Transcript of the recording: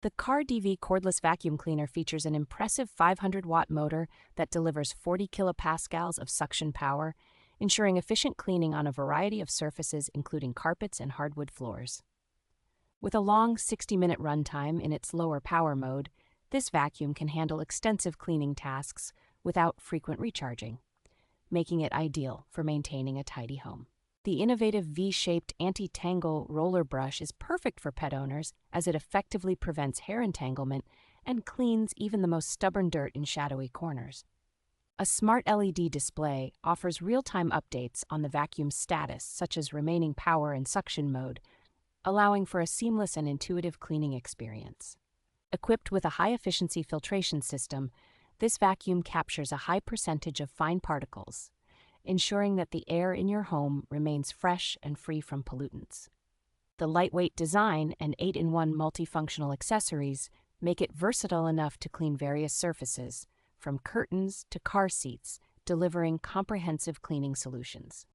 The KARDV Cordless Vacuum Cleaner features an impressive 500-watt motor that delivers 40 kilopascals of suction power, ensuring efficient cleaning on a variety of surfaces including carpets and hardwood floors. With a long 60-minute runtime in its lower power mode, this vacuum can handle extensive cleaning tasks without frequent recharging, making it ideal for maintaining a tidy home. The innovative V-shaped anti-tangle roller brush is perfect for pet owners as it effectively prevents hair entanglement and cleans even the most stubborn dirt in shadowy corners. A smart LED display offers real-time updates on the vacuum's status, such as remaining power and suction mode, allowing for a seamless and intuitive cleaning experience. Equipped with a high-efficiency filtration system, this vacuum captures a high percentage of fine particles, ensuring that the air in your home remains fresh and free from pollutants. The lightweight design and 8-in-1 multifunctional accessories make it versatile enough to clean various surfaces, from curtains to car seats, delivering comprehensive cleaning solutions.